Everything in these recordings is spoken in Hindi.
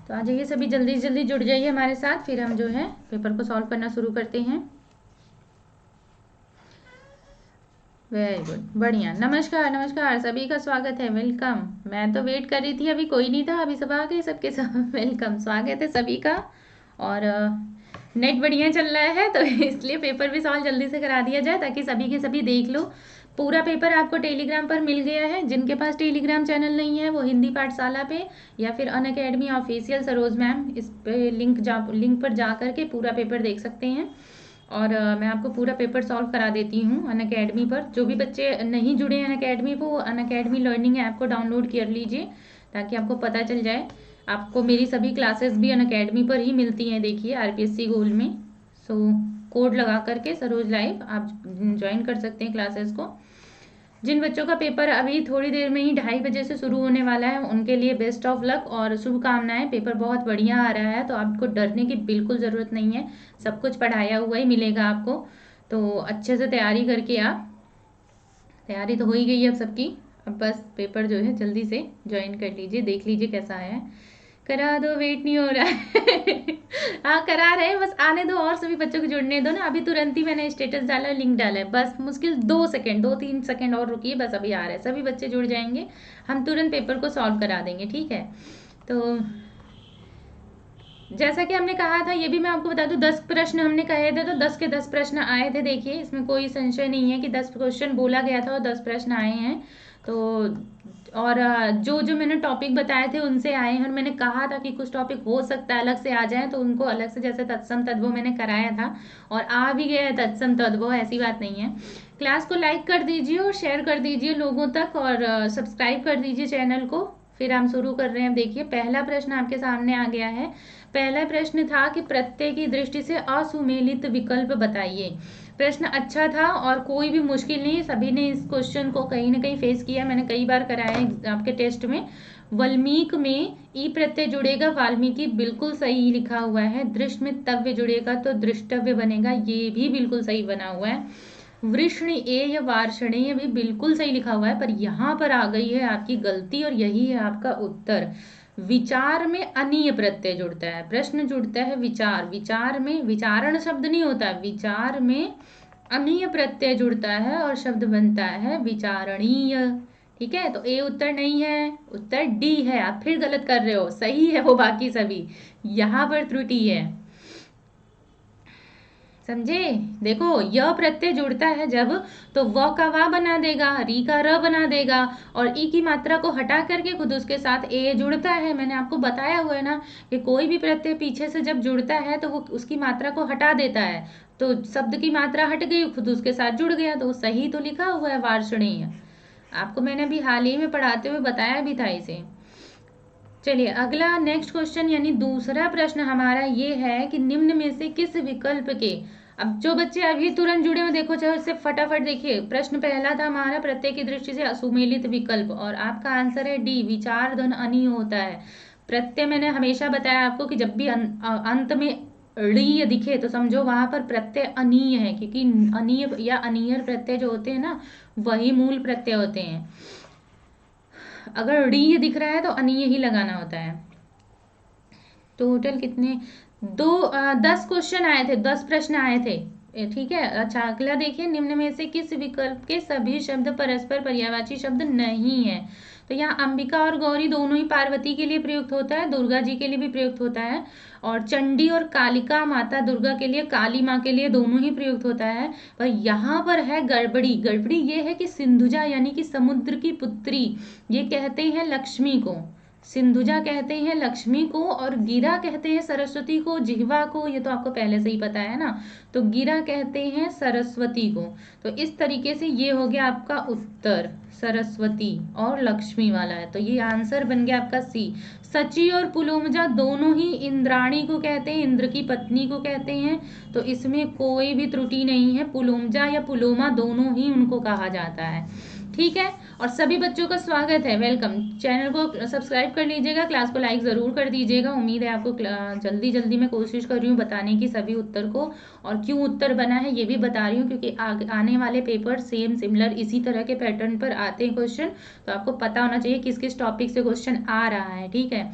तो आ जाइए सभी, जल्दी जल्दी जुड़ जाइए हमारे साथ, फिर हम जो है पेपर को सॉल्व करना शुरू करते हैं। वेरी गुड, बढ़िया। नमस्कार नमस्कार, सभी का स्वागत है, वेलकम। मैं तो वेट कर रही थी, अभी कोई नहीं था, अभी सब आ गए सबके सब। वेलकम, स्वागत है सभी का। और नेट बढ़िया चल रहा है तो इसलिए पेपर भी सॉल्व जल्दी से करा दिया जाए ताकि सभी के सभी देख लो। पूरा पेपर आपको टेलीग्राम पर मिल गया है। जिनके पास टेलीग्राम चैनल नहीं है वो हिंदी पाठशाला पे या फिर अनअकैडमी ऑफिशियल सरोज मैम, इस पे लिंक पर जा करके पूरा पेपर देख सकते हैं। और मैं आपको पूरा पेपर सॉल्व करा देती हूँ अनअकैडमी पर। जो भी बच्चे नहीं जुड़े हैं अनअकैडमी, वो अनअकैडमी लर्निंग ऐप को डाउनलोड कर लीजिए ताकि आपको पता चल जाए। आपको मेरी सभी क्लासेस भी अनअकैडमी पर ही मिलती हैं, देखिए आरपीएससी गोल्ड में। सो कोड लगा करके सरोज लाइव आप ज्वाइन कर सकते हैं क्लासेस को। जिन बच्चों का पेपर अभी थोड़ी देर में ही 2:30 बजे से शुरू होने वाला है, उनके लिए बेस्ट ऑफ लक और शुभकामनाएं। पेपर बहुत बढ़िया आ रहा है तो आपको डरने की बिल्कुल ज़रूरत नहीं है, सब कुछ पढ़ाया हुआ ही मिलेगा आपको। तो अच्छे से तैयारी करके आप, तैयारी तो हो ही गई है अब सबकी, अब बस पेपर जो है जल्दी से ज्वाइन कर लीजिए, देख लीजिए कैसा है। करा दो, वेट नहीं हो रहा है। हाँ करा रहे हैं, बस आने दो और सभी बच्चों को जुड़ने दो ना। अभी तुरंत ही मैंने स्टेटस डाला, लिंक डाला है, बस मुश्किल 2-3 सेकंड और रुकिए, बस अभी आ रहा है, सभी बच्चे जुड़ जाएंगे, हम तुरंत पेपर को सॉल्व करा देंगे, ठीक है। तो जैसा कि हमने कहा था, ये भी मैं आपको बता दूं, 10 प्रश्न हमने कहे थे तो 10 के 10 प्रश्न आए थे। देखिए इसमें कोई संशय नहीं है कि 10 क्वेश्चन बोला गया था और 10 प्रश्न आए हैं। तो और जो जो मैंने टॉपिक बताए थे उनसे आए हैं। और मैंने कहा था कि कुछ टॉपिक हो सकता है अलग से आ जाए, तो उनको अलग से, जैसे तत्सम तद्भव मैंने कराया था और आ भी गया है तत्सम तद्भव, ऐसी बात नहीं है। क्लास को लाइक कर दीजिए और शेयर कर दीजिए लोगों तक, और सब्सक्राइब कर दीजिए चैनल को। फिर हम शुरू कर रहे हैं। देखिए पहला प्रश्न आपके सामने आ गया है। पहला प्रश्न था कि प्रत्यय की दृष्टि से असुमेलित विकल्प बताइए। प्रश्न अच्छा था और कोई भी मुश्किल नहीं, सभी ने इस क्वेश्चन को कहीं ना कहीं फेस किया, मैंने कई बार कराया है आपके टेस्ट में। वल्मीक में ई प्रत्यय जुड़ेगा, वाल्मीकि बिल्कुल सही लिखा हुआ है। दृष्ट में तव्य जुड़ेगा तो दृष्टव्य बनेगा, ये भी बिल्कुल सही बना हुआ है। वृष्ण ए या वार्षणेय भी बिल्कुल सही लिखा हुआ है, पर यहाँ पर आ गई है आपकी गलती और यही है आपका उत्तर। विचार में अनीय प्रत्यय जुड़ता है, प्रश्न जुड़ता है विचार, विचार में विचारण शब्द नहीं होता, विचार में अनीय प्रत्यय जुड़ता है और शब्द बनता है विचारणीय। ठीक है, तो ए उत्तर नहीं है, उत्तर डी है। आप फिर गलत कर रहे हो, सही है वो बाकी सभी, यहाँ पर त्रुटि है, समझे। देखो य प्रत्यय जुड़ता है जब, तो व का वा बना देगा, री का र बना देगा, और ई की मात्रा को हटा करके खुद उसके साथ ए जुड़ता है। मैंने आपको बताया हुआ है ना कि कोई भी प्रत्यय पीछे से जब जुड़ता है तो वो उसकी मात्रा को हटा देता है, तो शब्द की मात्रा हट गई, खुद उसके साथ जुड़ गया, तो सही तो लिखा हुआ है वार्षणीय। आपको मैंने अभी हाल ही में पढ़ाते हुए बताया भी था इसे। चलिए अगला नेक्स्ट क्वेश्चन, यानी दूसरा प्रश्न हमारा ये है कि निम्न में से किस विकल्प के, अब जो बच्चे अभी तुरंत जुड़े हुए देखो चाहे उससे फटाफट देखिए। प्रश्न पहला था हमारा प्रत्यय की दृष्टि से असुमेलित विकल्प, और आपका आंसर है डी, विचार धन अनीय होता है। प्रत्यय मैंने हमेशा बताया आपको कि जब भी अंत में ऋ दिखे तो समझो वहां पर प्रत्यय अनीय है, क्योंकि अनीय या अनीयर प्रत्यय जो होते हैं ना वही मूल प्रत्यय होते हैं। अगर डी दिख रहा है तो अनीय ही लगाना होता है। टोटल कितने, 10 क्वेश्चन आए थे, 10 प्रश्न आए थे, ठीक है। अच्छा अगला देखिए, निम्न में से किस विकल्प के सभी शब्द परस्पर पर्यायवाची शब्द नहीं है। तो यहाँ अंबिका और गौरी दोनों ही पार्वती के लिए प्रयुक्त होता है, दुर्गा जी के लिए भी प्रयुक्त होता है, और चंडी और कालिका माता दुर्गा के लिए, काली माँ के लिए दोनों ही प्रयुक्त होता है। पर यहाँ पर है गड़बड़ी, गड़बड़ी ये है कि सिंधुजा यानी कि समुद्र की पुत्री, ये कहते हैं लक्ष्मी को, सिंधुजा कहते हैं लक्ष्मी को, और गिरा कहते हैं सरस्वती को, जिह्वा को, ये तो आपको पहले से ही पता है ना, तो गिरा कहते हैं सरस्वती को। तो इस तरीके से ये हो गया आपका उत्तर, सरस्वती और लक्ष्मी वाला है, तो ये आंसर बन गया आपका सी। सची और पुलोमजा दोनों ही इंद्राणी को कहते हैं, इंद्र की पत्नी को कहते हैं, तो इसमें कोई भी त्रुटि नहीं है, पुलोमजा या पुलोमा दोनों ही उनको कहा जाता है, ठीक है। और सभी बच्चों का स्वागत है, वेलकम। चैनल को सब्सक्राइब कर लीजिएगा, क्लास को लाइक ज़रूर कर दीजिएगा। उम्मीद है आपको जल्दी जल्दी मैं कोशिश कर रही हूँ बताने की सभी उत्तर को, और क्यों उत्तर बना है ये भी बता रही हूँ, क्योंकि आने वाले पेपर सेम सिमिलर इसी तरह के पैटर्न पर आते हैं क्वेश्चन, तो आपको पता होना चाहिए किस किस टॉपिक से क्वेश्चन आ रहा है, ठीक है।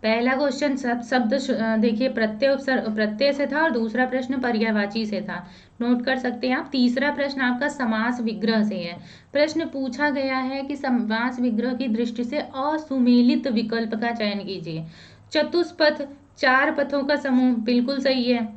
पहला क्वेश्चन देखिए प्रत्यय से था और दूसरा प्रश्न पर्यायवाची से था, नोट कर सकते हैं आप। तीसरा प्रश्न आपका समास विग्रह से है। प्रश्न पूछा गया है कि समास विग्रह की दृष्टि से असुमेलित विकल्प का चयन कीजिए। चतुष्पथ, 4 पथों का समूह, बिल्कुल सही है।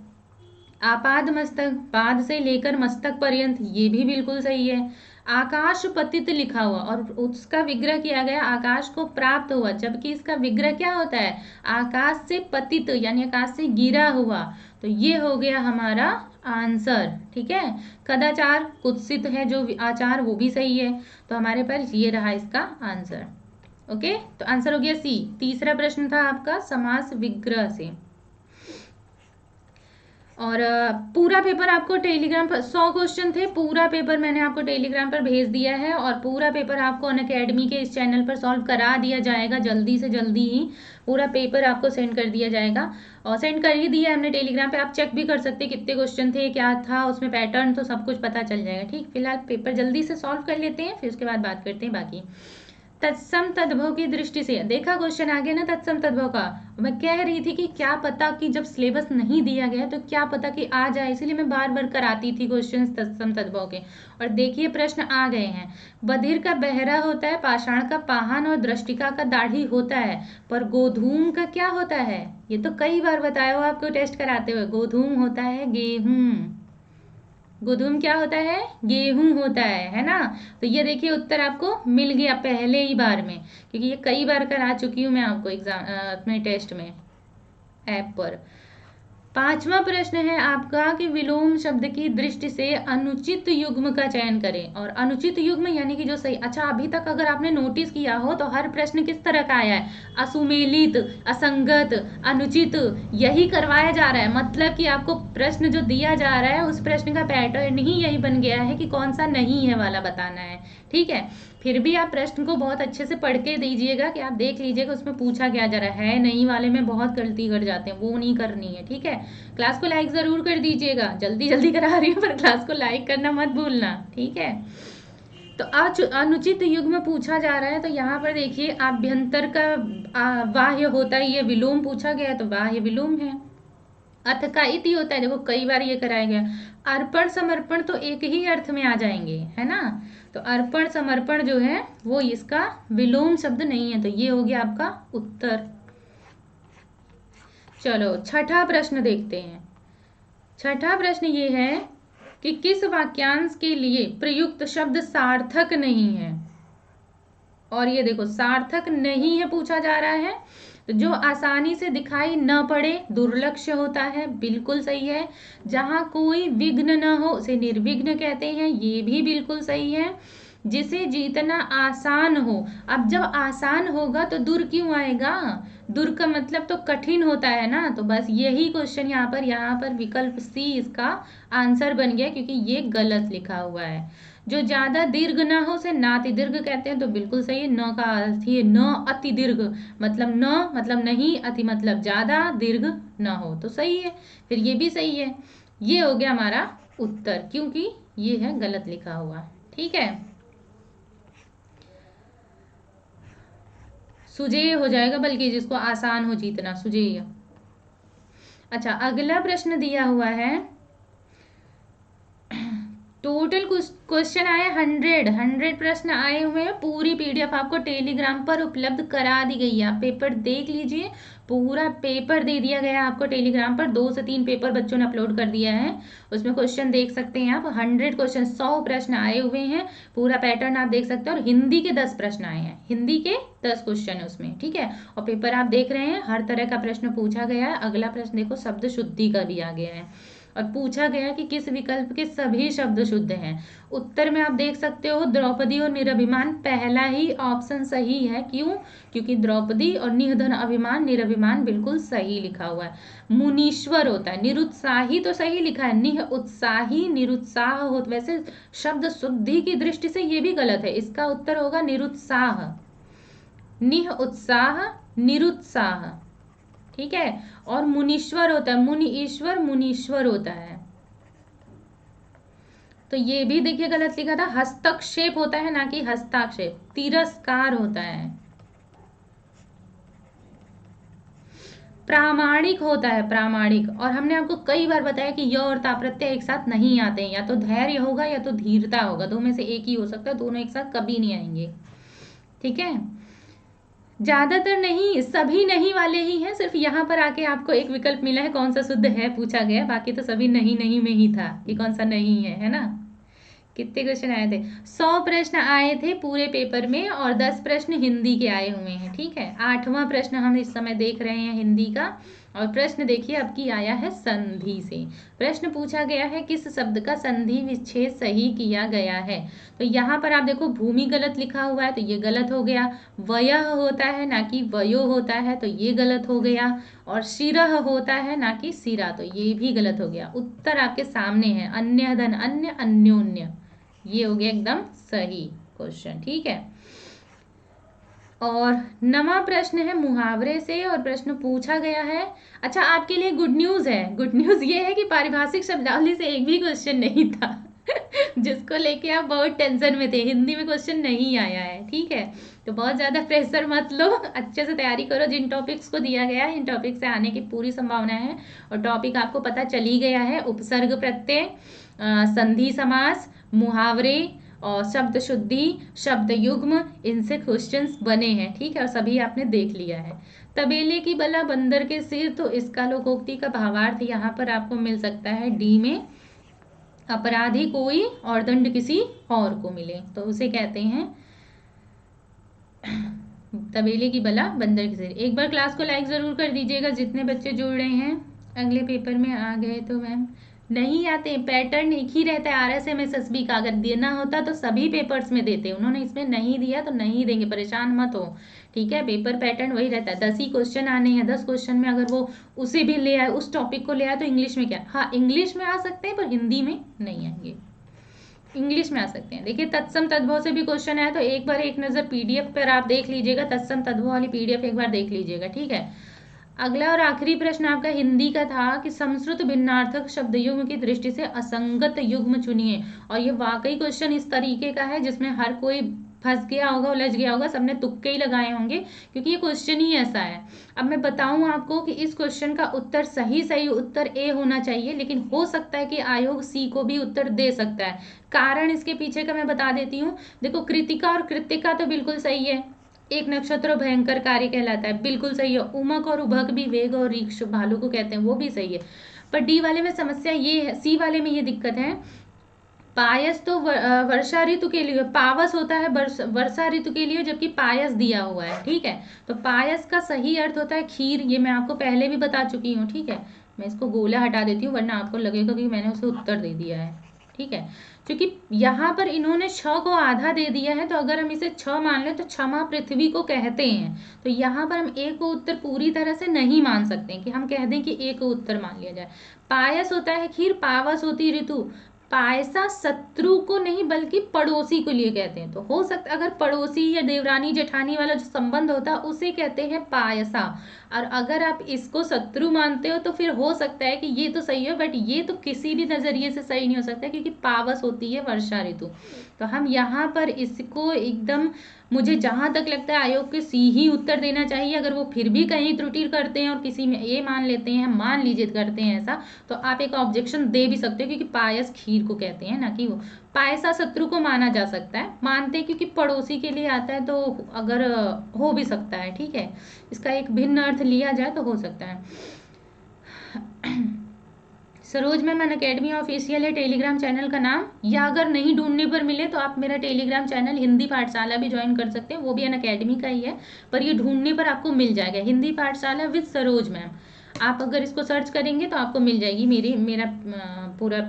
आपाद मस्तक, पाद से लेकर मस्तक पर्यंत, ये भी बिल्कुल सही है। आकाश पतित लिखा हुआ और उसका विग्रह किया गया आकाश को प्राप्त हुआ, जबकि इसका विग्रह क्या होता है, आकाश से पतित यानी आकाश से गिरा हुआ। तो ये हो गया हमारा आंसर। ठीक है। कदाचार, कुत्सित है जो आचार, वो भी सही है। तो हमारे पास ये रहा इसका आंसर। ओके, तो आंसर हो गया सी। तीसरा प्रश्न था आपका समास विग्रह से। और पूरा पेपर आपको टेलीग्राम पर 100 क्वेश्चन थे, पूरा पेपर मैंने आपको टेलीग्राम पर भेज दिया है और पूरा पेपर आपको अनअकैडमी के इस चैनल पर सॉल्व करा दिया जाएगा। जल्दी से जल्दी ही पूरा पेपर आपको सेंड कर दिया जाएगा और सेंड कर ही दिया हमने टेलीग्राम पे। आप चेक भी कर सकते हैं कितने क्वेश्चन थे, क्या था उसमें पैटर्न, तो सब कुछ पता चल जाएगा। ठीक, फिलहाल पेपर जल्दी से सॉल्व कर लेते हैं, फिर उसके बाद बात करते हैं बाकी। तत्सम तद्भव की दृष्टि से, देखा क्वेश्चन आ गया ना तत्सम तद्भव का। मैं कह रही थी कि क्या पता कि जब सिलेबस नहीं दिया गया तो क्या पता कि आ जाए, इसलिए मैं बार बार कराती थी क्वेश्चन तत्सम तद्भव के। और देखिए प्रश्न आ गए हैं। बधिर का बहरा होता है, पाषाण का पाहन और दृष्टिका का दाढ़ी होता है, पर गोधूम का क्या होता है? ये तो कई बार बताया हो आपको टेस्ट कराते हुए। गोधूम होता है गेहूं। गोधूम क्या होता है? गेहूं होता है ना। तो ये देखिए उत्तर आपको मिल गया पहले ही बार में, क्योंकि ये कई बार करा चुकी हूँ मैं आपको एग्जाम अपने टेस्ट में ऐप पर। पांचवा प्रश्न है आपका कि विलोम शब्द की दृष्टि से अनुचित युग्म का चयन करें। और अनुचित युग्म यानी कि जो सही, अच्छा अभी तक अगर आपने नोटिस किया हो तो हर प्रश्न किस तरह का आया है? असुमेलित, असंगत, अनुचित, यही करवाया जा रहा है। मतलब कि आपको प्रश्न जो दिया जा रहा है उस प्रश्न का पैटर्न ही यही बन गया है कि कौन सा नहीं है वाला बताना है। ठीक है, फिर भी आप प्रश्न को बहुत अच्छे से पढ़ के दीजिएगा कि आप देख लीजिएगा उसमें पूछा क्या जा रहा है। नहीं वाले में बहुत गलती कर जाते हैं, वो नहीं करनी है। ठीक है, क्लास को लाइक ज़रूर कर दीजिएगा, जल्दी जल्दी करा रही हूँ पर क्लास को लाइक करना मत भूलना। ठीक है, तो अनुचित युग्म पूछा जा रहा है। तो यहाँ पर देखिए आभ्यंतर का वाह्य होता है, ये विलोम पूछा गया है तो वाह्य विलोम है। अथ का इति होता है, देखो कई बार ये कराया गया। अर्पण समर्पण तो एक ही अर्थ में आ जाएंगे, है ना। तो अर्पण समर्पण जो है वो इसका विलोम शब्द नहीं है, तो ये हो गया आपका उत्तर। चलो छठा प्रश्न देखते हैं। छठा प्रश्न ये है कि किस वाक्यांश के लिए प्रयुक्त शब्द सार्थक नहीं है। और ये देखो सार्थक नहीं है पूछा जा रहा है। तो जो आसानी से दिखाई न पड़े, दुर्लक्ष्य होता है, बिल्कुल सही है। जहां कोई विघ्न न हो उसे निर्विघ्न कहते हैं, ये भी बिल्कुल सही है। जिसे जीतना आसान हो, अब जब आसान होगा तो दूर क्यों आएगा? दूर का मतलब तो कठिन होता है ना। तो बस यही क्वेश्चन यहाँ पर विकल्प सी इसका आंसर बन गया, क्योंकि ये गलत लिखा हुआ है। जो ज्यादा दीर्घ ना हो उसे नाति दीर्घ कहते हैं, तो बिल्कुल सही है। न का अर्थ ही न अति दीर्घ, मतलब न मतलब नहीं, अति मतलब ज्यादा, दीर्घ न हो, तो सही है। फिर ये भी सही है। ये हो गया हमारा उत्तर, क्योंकि ये है गलत लिखा हुआ। ठीक है, सुजेय हो जाएगा, बल्कि जिसको आसान हो जीतना, सुजेय। अच्छा अगला प्रश्न दिया हुआ है। टोटल क्वेश्चन आए 100 प्रश्न आए हुए हैं। पूरी पीडीएफ आपको टेलीग्राम पर उपलब्ध करा दी गई है, आप पेपर देख लीजिए। पूरा पेपर दे दिया गया है आपको टेलीग्राम पर, 2 से 3 पेपर बच्चों ने अपलोड कर दिया है, उसमें क्वेश्चन देख सकते हैं आप। 100 क्वेश्चन, 100 प्रश्न आए हुए हैं, पूरा पैटर्न आप देख सकते हैं। और हिंदी के 10 प्रश्न आए हैं, हिंदी के 10 क्वेश्चन है उसमें। ठीक है, और पेपर आप देख रहे हैं, हर तरह का प्रश्न पूछा गया है। अगला प्रश्न देखो, शब्द शुद्धि का भी आ गया है और पूछा गया कि किस विकल्प के सभी शब्द शुद्ध हैं। उत्तर में आप देख सकते हो द्रौपदी और निरभिमान, पहला ही ऑप्शन सही है। क्यों? क्योंकि द्रौपदी और निधन अभिमान, निरभिमान बिल्कुल सही लिखा हुआ है। मुनीश्वर होता है, निरुत्साही तो सही लिखा है, निह उत्साही, निरुत्साह हो। वैसे शब्द शुद्धि की दृष्टि से ये भी गलत है, इसका उत्तर होगा निरुत्साह, निह उत्साह, निरुत्साह। ठीक है, और मुनीश्वर होता है, मुनि ईश्वर, मुनीश्वर होता है। तो ये भी देखिए गलत लिखा था, हस्तक्षेप होता है ना कि हस्ताक्षेप। तिरस्कार होता है, प्रामाणिक होता है, प्रामाणिक। और हमने आपको कई बार बताया कि य और ता प्रत्यय एक साथ नहीं आते हैं, या तो धैर्य होगा या तो धीरता होगा, दो में से एक ही हो सकता है, दोनों एक साथ कभी नहीं आएंगे। ठीक है, ज्यादातर नहीं, सभी नहीं वाले ही हैं, सिर्फ यहाँ पर आके आपको एक विकल्प मिला है कौन सा शुद्ध है पूछा गया, बाकी तो सभी नहीं नहीं में ही था कि कौन सा नहीं है ना। कितने क्वेश्चन आए थे? 100 प्रश्न आए थे पूरे पेपर में और 10 प्रश्न हिंदी के आए हुए हैं। ठीक है, 8वां प्रश्न हम इस समय देख रहे हैं हिंदी का। और प्रश्न देखिए अब की आया है संधि से। प्रश्न पूछा गया है किस शब्द का संधि विच्छेद सही किया गया है। तो यहाँ पर आप देखो भूमि गलत लिखा हुआ है तो ये गलत हो गया, वयः होता है ना कि वयो होता है तो ये गलत हो गया, और शिरः होता है ना कि सिरा, तो ये भी गलत हो गया। उत्तर आपके सामने है, अन्य धन अन्य अन्योन्य, ये हो गया एकदम सही क्वेश्चन। ठीक है, और 9वां प्रश्न है मुहावरे से और प्रश्न पूछा गया है। अच्छा, आपके लिए गुड न्यूज़ है, गुड न्यूज़ ये है कि पारिभाषिक शब्दावली से एक भी क्वेश्चन नहीं था जिसको लेके आप बहुत टेंशन में थे, हिंदी में क्वेश्चन नहीं आया है। ठीक है, तो बहुत ज़्यादा प्रेशर मत लो, अच्छे से तैयारी करो। जिन टॉपिक्स को दिया गया है इन टॉपिक से आने की पूरी संभावना है, और टॉपिक आपको पता चल ही गया है। उपसर्ग प्रत्यय, संधि समास, मुहावरे और शब्द शुद्धि, शब्द युग्म, इनसे क्वेश्चंस बने हैं। ठीक है, और सभी आपने देख लिया है। तबेले की बला बंदर के सिर, तो इसका लोकोक्ति का भावार्थ यहाँ पर आपको मिल सकता है डी में, अपराधी कोई और दंड किसी और को मिले, तो उसे कहते हैं तबेले की बला बंदर के सिर। एक बार क्लास को लाइक ज़रूर कर दीजिएगा जितने बच्चे जुड़ रहे हैं। अगले पेपर में आ गए तो मैम नहीं आते, पैटर्न एक ही रहता है RSMSSB का, अगर देना होता तो सभी पेपर्स में देते, उन्होंने इसमें नहीं दिया तो नहीं देंगे, परेशान मत हो। ठीक है, पेपर पैटर्न वही रहता है, 10 ही क्वेश्चन आने हैं, 10 क्वेश्चन में अगर वो उसे भी ले आए, उस टॉपिक को ले आए, तो इंग्लिश में क्या, हाँ इंग्लिश में आ सकते हैं पर हिंदी में नहीं आएंगे, इंग्लिश में आ सकते हैं। देखिए तत्सम तद्भव से भी क्वेश्चन आया, तो एक बार एक नज़र PDF पर आप देख लीजिएगा, तत्सम तद्भव वाली PDF एक बार देख लीजिएगा। ठीक है, अगला और आखिरी प्रश्न आपका हिंदी का था कि समश्रुत भिन्नार्थक शब्द युग्म की दृष्टि से असंगत युग्म चुनिए। और ये वाकई क्वेश्चन इस तरीके का है जिसमें हर कोई फंस गया होगा, उलझ गया होगा, सबने तुक्के ही लगाए होंगे, क्योंकि ये क्वेश्चन ही ऐसा है। अब मैं बताऊं आपको कि इस क्वेश्चन का उत्तर सही उत्तर ए होना चाहिए, लेकिन हो सकता है कि आयोग सी को भी उत्तर दे सकता है। कारण इसके पीछे का मैं बता देती हूँ। देखो कृतिका और कृतिका तो बिल्कुल सही है, एक नक्षत्र भयंकर कार्य कहलाता है, बिल्कुल सही है। उमक और उभक भी वेग और रीक्ष भालू को कहते हैं, वो भी सही है। पर डी वाले में समस्या ये है, सी वाले में ये दिक्कत है, पायस तो वर्षा ऋतु के लिए, पावस होता है वर्षा ऋतु के लिए, जबकि पायस दिया हुआ है। ठीक है, तो पायस का सही अर्थ होता है खीर, ये मैं आपको पहले भी बता चुकी हूँ। ठीक है, मैं इसको गोला हटा देती हूँ वरना आपको लगेगा कि मैंने उसे उत्तर दे दिया है। ठीक है, क्योंकि यहाँ पर इन्होंने 6 को आधा दे दिया है, तो अगर हम इसे 6 मान लें तो क्षमा पृथ्वी को कहते हैं, तो यहाँ पर हम ए को उत्तर पूरी तरह से नहीं मान सकते कि हम कह दें कि ए को उत्तर मान लिया जाए। पायस होता है खीर, पावस होती ऋतु, पायसा शत्रु को नहीं बल्कि पड़ोसी को लिए कहते हैं, तो हो सकता अगर पड़ोसी या देवरानी जेठानी वाला जो संबंध होता है उसे कहते हैं पायसा, और अगर आप इसको शत्रु मानते हो तो फिर हो सकता है कि ये तो सही हो, बट ये तो किसी भी नज़रिए से सही नहीं हो सकता क्योंकि पावस होती है वर्षा ऋतु। तो हम यहाँ पर इसको एकदम, मुझे जहाँ तक लगता है आयोग के सी ही उत्तर देना चाहिए। अगर वो फिर भी कहीं त्रुटि करते हैं और किसी में ए मान लेते हैं, मान लीजिए करते हैं ऐसा, तो आप एक ऑब्जेक्शन दे भी सकते हो, क्योंकि पायस खीर को कहते हैं ना कि वो पायसा शत्रु को माना जा सकता है, मानते हैं क्योंकि पड़ोसी के लिए आता है, तो अगर हो भी सकता है। ठीक है, इसका एक भिन्न अर्थ लिया जाए तो हो सकता है। सरोज मैम अनअकैडमी ऑफिशियल है टेलीग्राम चैनल का नाम, या अगर नहीं ढूंढने पर मिले तो आप मेरा टेलीग्राम चैनल हिंदी पाठशाला भी ज्वाइन कर सकते हैं, वो भी अनअकैडमी का ही है, पर ये ढूंढने पर आपको मिल जाएगा, हिंदी पाठशाला विद सरोज मैम। आप अगर इसको सर्च करेंगे तो आपको मिल जाएगी, मेरा पूरा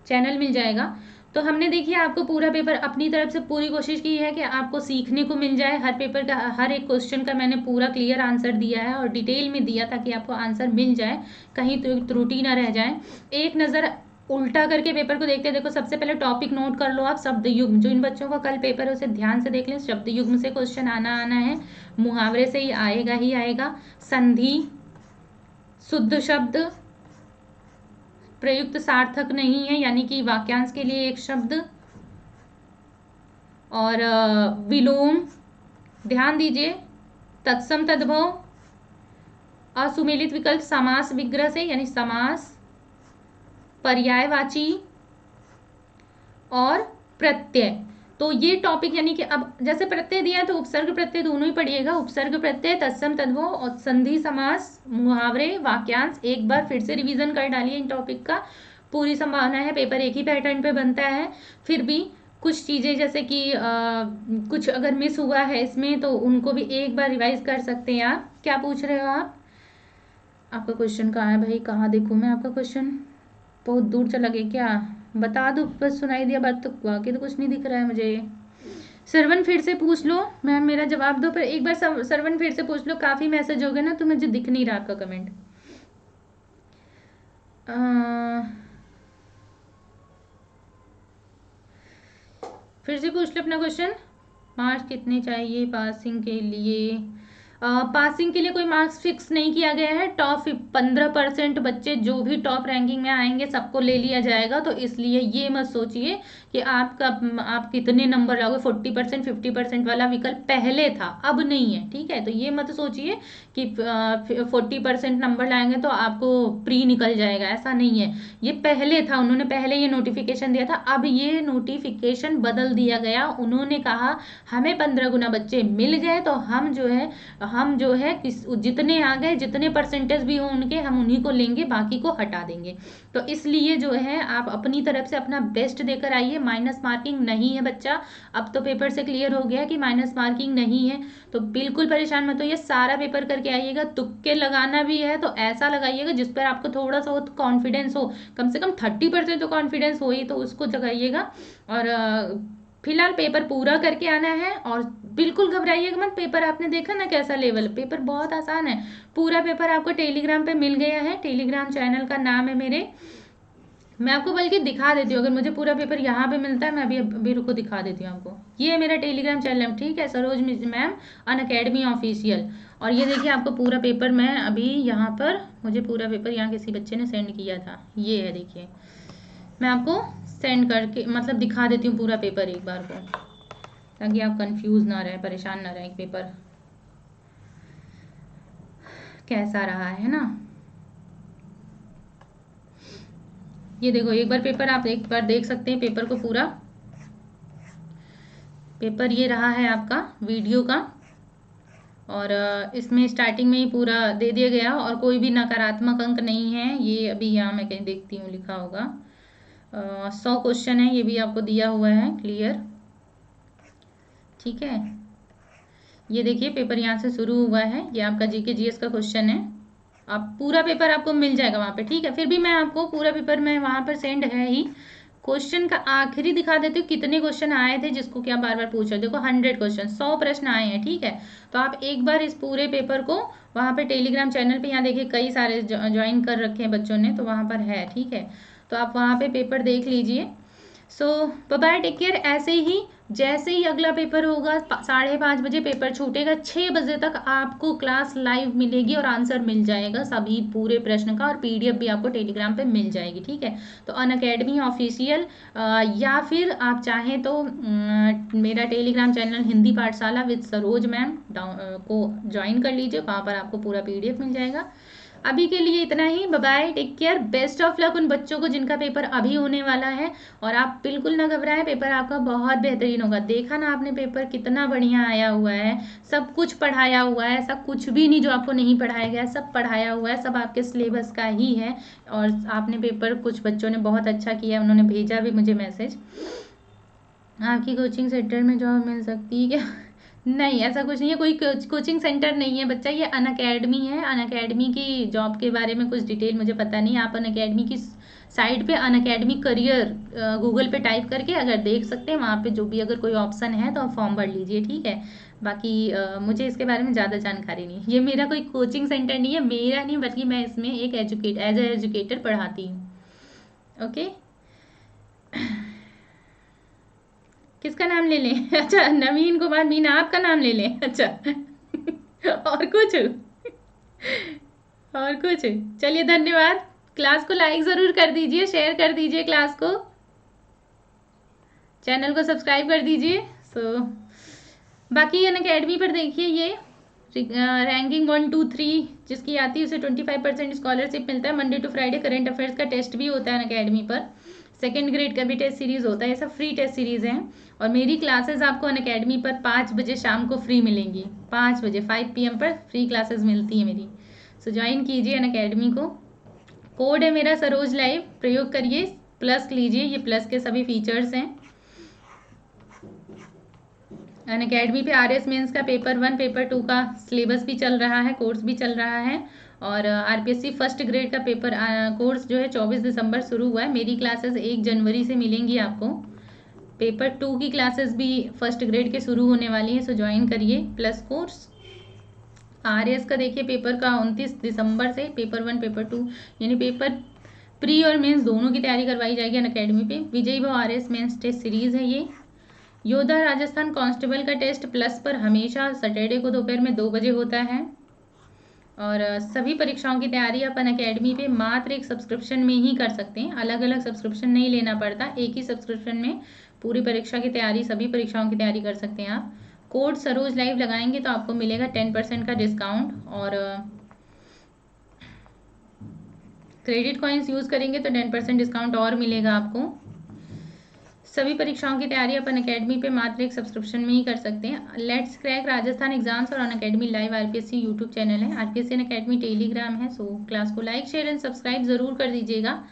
चैनल मिल जाएगा। तो हमने देखिए आपको पूरा पेपर अपनी तरफ से पूरी कोशिश की है कि आपको सीखने को मिल जाए, हर पेपर का हर एक क्वेश्चन का मैंने पूरा क्लियर आंसर दिया है और डिटेल में दिया ताकि आपको आंसर मिल जाए, कहीं तो त्रुटि ना रह जाए। एक नज़र उल्टा करके पेपर को देखते हैं। देखो सबसे पहले टॉपिक नोट कर लो आप, शब्द युग्म, जो इन बच्चों का कल पेपर है उसे ध्यान से देख लें, शब्द युग्म से क्वेश्चन आना है, मुहावरे से ही आएगा, संधि, शुद्ध शब्द, प्रयुक्त सार्थक नहीं है यानी कि वाक्यांश के लिए एक शब्द, और विलोम, ध्यान दीजिए, तत्सम तद्भव, असुमेलित विकल्प समास विग्रह से, यानी समास, पर्यायवाची और प्रत्यय। तो ये टॉपिक यानी कि अब जैसे प्रत्यय दिया तो उपसर्ग प्रत्यय दोनों ही पढ़िएगा। उपसर्ग प्रत्यय, तत्सम तद्भव और संधि समास, मुहावरे, वाक्यांश एक बार फिर से रिवीजन कर डालिए इन टॉपिक का। पूरी संभावना है पेपर एक ही पैटर्न पे बनता है, फिर भी कुछ चीज़ें जैसे कि कुछ अगर मिस हुआ है इसमें तो उनको भी एक बार रिवाइज कर सकते हैं आप। क्या पूछ रहे हो आप? आपका क्वेश्चन कहाँ है भाई? कहाँ देखूँ मैं आपका क्वेश्चन? बहुत दूर चला गया क्या? बता दो, बस सुनाई दिया बात तो, बाकी तो कुछ नहीं दिख रहा है मुझे। सरवन फिर से पूछ लो, मैम मेरा जवाब दो, पर एक बार सरवन फिर से पूछ लो। काफ़ी मैसेज हो गए ना तो मुझे दिख नहीं रहा आपका कमेंट। फिर से पूछ लो अपना क्वेश्चन। मार्क्स कितने चाहिए पासिंग के लिए? पासिंग के लिए कोई मार्क्स फिक्स नहीं किया गया है। टॉप 15% बच्चे जो भी टॉप रैंकिंग में आएंगे सबको ले लिया जाएगा, तो इसलिए ये मत सोचिए कि आप कितने नंबर लाओगे। 40% 50% वाला विकल्प पहले था, अब नहीं है, ठीक है? तो ये मत सोचिए कि 40% नंबर लाएंगे तो आपको प्री निकल जाएगा, ऐसा नहीं है। ये पहले था, उन्होंने पहले ये नोटिफिकेशन दिया था, अब ये नोटिफिकेशन बदल दिया गया। उन्होंने कहा हमें 15 गुना बच्चे मिल गए तो हम जो है जितने आ गए, जितने परसेंटेज भी हो उनके, हम उन्हीं को लेंगे, बाकी को हटा देंगे। तो इसलिए जो है आप अपनी तरफ से अपना बेस्ट देकर आइए। माइनस मार्किंग नहीं है बच्चा, अब तो पेपर से क्लियर हो गया कि माइनस मार्किंग नहीं है, तो बिल्कुल परेशान मत होइए। सारा पेपर करके आइएगा। तुक्के लगाना भी है तो ऐसा लगाइएगा जिस पर आपको थोड़ा सा कॉन्फिडेंस हो, कम से कम 30% तो कॉन्फिडेंस हो ही, तो उसको लगाइएगा। और फिलहाल पेपर पूरा करके आना है, और बिल्कुल घबराइएगा मत। पेपर आपने देखा ना कैसा लेवल, पेपर बहुत आसान है। पूरा पेपर आपको टेलीग्राम पे मिल गया है, टेलीग्राम चैनल का नाम है मेरे। मैं आपको बल्कि दिखा देती हूँ, अगर मुझे पूरा पेपर यहाँ पे मिलता है, मैं अभी रुको दिखा देती हूँ आपको। ये है मेरा टेलीग्राम चैनल, ठीक है? Saroj ma'am Unacademy official. और ये देखिए आपको पूरा पेपर मैं अभी यहाँ पर, मुझे पूरा पेपर यहाँ किसी बच्चे ने सेंड किया था, ये है देखिए। मैं आपको सेंड करके मतलब दिखा देती हूँ पूरा पेपर एक बार को, ताकि आप कंफ्यूज ना रहे, परेशान ना रहे। पेपर कैसा रहा है ना, ये देखो एक बार पेपर, आप एक बार देख सकते हैं पेपर को पूरा। पेपर ये रहा है आपका वीडियो का, और इसमें स्टार्टिंग में ही पूरा दे दिया गया, और कोई भी नकारात्मक अंक नहीं है। ये अभी यहाँ मैं कहीं देखती हूँ लिखा होगा 100 क्वेश्चन है, ये भी आपको दिया हुआ है क्लियर, ठीक है? ये देखिए पेपर यहाँ से शुरू हुआ है, ये आपका जीके जीएस का क्वेश्चन है। आप पूरा पेपर आपको मिल जाएगा वहाँ पे, ठीक है? फिर भी मैं आपको पूरा पेपर में वहाँ पर सेंड है ही, क्वेश्चन का आखिरी दिखा देती हूँ कितने क्वेश्चन आए थे, जिसको क्या बार बार पूछ रहे। देखो 100 क्वेश्चन, 100 प्रश्न आए हैं, ठीक है? तो आप एक बार इस पूरे पेपर को वहाँ पे टेलीग्राम चैनल पे, यहाँ देखिए कई सारे ज्वाइन कर रखे हैं बच्चों ने, तो वहाँ पर है, ठीक है? तो आप वहाँ पे पेपर देख लीजिए। सो बाय बाय, टेक केयर। ऐसे ही जैसे ही अगला पेपर होगा 5:30 बजे पेपर छूटेगा, 6 बजे तक आपको क्लास लाइव मिलेगी और आंसर मिल जाएगा सभी पूरे प्रश्न का, और पीडीएफ भी आपको टेलीग्राम पे मिल जाएगी, ठीक है? तो अनअकैडमी ऑफिशियल, या फिर आप चाहें तो मेरा टेलीग्राम चैनल हिंदी पाठशाला विद सरोज मैम को ज्वाइन कर लीजिए, वहाँ पर आपको पूरा पीडीएफ मिल जाएगा। अभी के लिए इतना ही, bye bye, take care, best of luck उन बच्चों को जिनका पेपर अभी होने वाला है। और आप बिल्कुल ना घबराएं, पेपर आपका बहुत बेहतरीन होगा। देखा ना आपने पेपर कितना बढ़िया आया हुआ है, सब कुछ पढ़ाया हुआ है, ऐसा कुछ भी नहीं जो आपको नहीं पढ़ाया गया, सब पढ़ाया हुआ है, सब आपके सिलेबस का ही है। और आपने पेपर, कुछ बच्चों ने बहुत अच्छा किया, उन्होंने भेजा भी मुझे मैसेज। आपकी कोचिंग सेंटर में जॉब मिल सकती है क्या? नहीं, ऐसा कुछ नहीं है, कोई कोचिंग सेंटर नहीं है बच्चा, ये अनअकैडमी है। अनअकैडमी की जॉब के बारे में कुछ डिटेल मुझे पता नहीं। आप अनअकैडमी की साइट पे अनअकैडमी करियर गूगल पे टाइप करके अगर देख सकते हैं, वहाँ पे जो भी अगर कोई ऑप्शन है तो आप फॉर्म भर लीजिए, ठीक है? बाकी मुझे इसके बारे में ज़्यादा जानकारी नहीं। ये मेरा कोई कोचिंग सेंटर नहीं है, मेरा नहीं, बल्कि मैं इसमें एक एज ए एजुकेटर पढ़ाती हूँ। ओके, किसका नाम ले लें? अच्छा, नवीन कुमार मीना, आपका नाम ले लें? अच्छा और कुछ? और कुछ? चलिए, धन्यवाद। क्लास को लाइक ज़रूर कर दीजिए, शेयर कर दीजिए क्लास को, चैनल को सब्सक्राइब कर दीजिए। बाकी अनअकैडमी पर देखिए, ये रैंकिंग 1 2 3 जिसकी आती है उसे 25% स्कॉलरशिप मिलता है। Monday to Friday current affairs का टेस्ट भी होता है अनअकैडमी पर। सेकेंड ग्रेड का भी टेस्ट सीरीज होता है। ये सब फ्री टेस्ट सीरीज हैं और मेरी क्लासेस आपको अनअकैडमी पर 5 बजे शाम को फ्री मिलेंगी। 5 बजे 5 PM पर फ्री क्लासेस मिलती है मेरी। सो ज्वाइन कीजिए अनअकैडमी को। कोड है मेरा सरोज लाइव, प्रयोग करिए, प्लस लीजिए। ये प्लस के सभी फीचर्स हैं। अनअकैडमी पे RS मेंस का पेपर 1 पेपर 2 का सिलेबस भी चल रहा है, कोर्स भी चल रहा है। और RPSC फर्स्ट ग्रेड का पेपर कोर्स जो है 24 दिसंबर शुरू हुआ है। मेरी क्लासेस 1 जनवरी से मिलेंगी आपको। पेपर 2 की क्लासेस भी फर्स्ट ग्रेड के शुरू होने वाली हैं। सो ज्वाइन करिए प्लस कोर्स। RS का देखिए पेपर का 29 दिसंबर से पेपर 1 पेपर 2 यानी पेपर प्री और मेंस दोनों की तैयारी करवाई जाएगी अनअकैडमी पे। विजयी भाव RS मेंस टेस्ट सीरीज है ये। योद्धा राजस्थान कांस्टेबल का टेस्ट प्लस पर हमेशा सैटरडे को दोपहर में 2 बजे होता है। और सभी परीक्षाओं की तैयारी आप अनअकैडमी पे मात्र एक सब्सक्रिप्शन में ही कर सकते हैं। अलग अलग सब्सक्रिप्शन नहीं लेना पड़ता, एक ही सब्सक्रिप्शन में पूरी परीक्षा की तैयारी, सभी परीक्षाओं की तैयारी कर सकते हैं आप। कोड सरोज लाइव लगाएंगे तो आपको मिलेगा 10% का डिस्काउंट और क्रेडिट कॉइन्स यूज़ करेंगे तो 10% डिस्काउंट और मिलेगा आपको। सभी परीक्षाओं की तैयारी अपन अनअकैडमी पे मात्र एक सब्सक्रिप्शन में ही कर सकते हैं। लेट्स क्रैक राजस्थान एग्जाम्स और Unacademy live RPSC YouTube channel है। RPSC अनअकैडमी टेलीग्राम है। सो क्लास को लाइक शेयर एंड सब्सक्राइब ज़रूर कर दीजिएगा।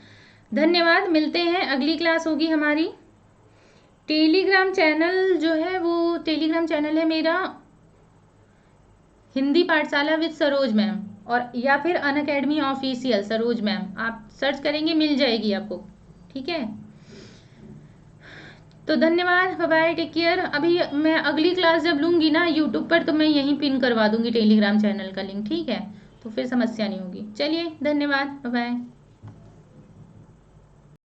धन्यवाद। मिलते हैं, अगली क्लास होगी हमारी। टेलीग्राम चैनल जो है वो टेलीग्राम चैनल है मेरा हिंदी पाठशाला विद सरोज मैम, और या फिर अनअकैडमी ऑफिशियल सरोज मैम, आप सर्च करेंगे मिल जाएगी आपको। ठीक है, तो धन्यवाद, बाय बाय, टेक केयर। अभी मैं अगली क्लास जब लूँगी ना यूट्यूब पर तो मैं यहीं पिन करवा दूँगी टेलीग्राम चैनल का लिंक। ठीक है, तो फिर समस्या नहीं होगी। चलिए, धन्यवाद, बाय बाय।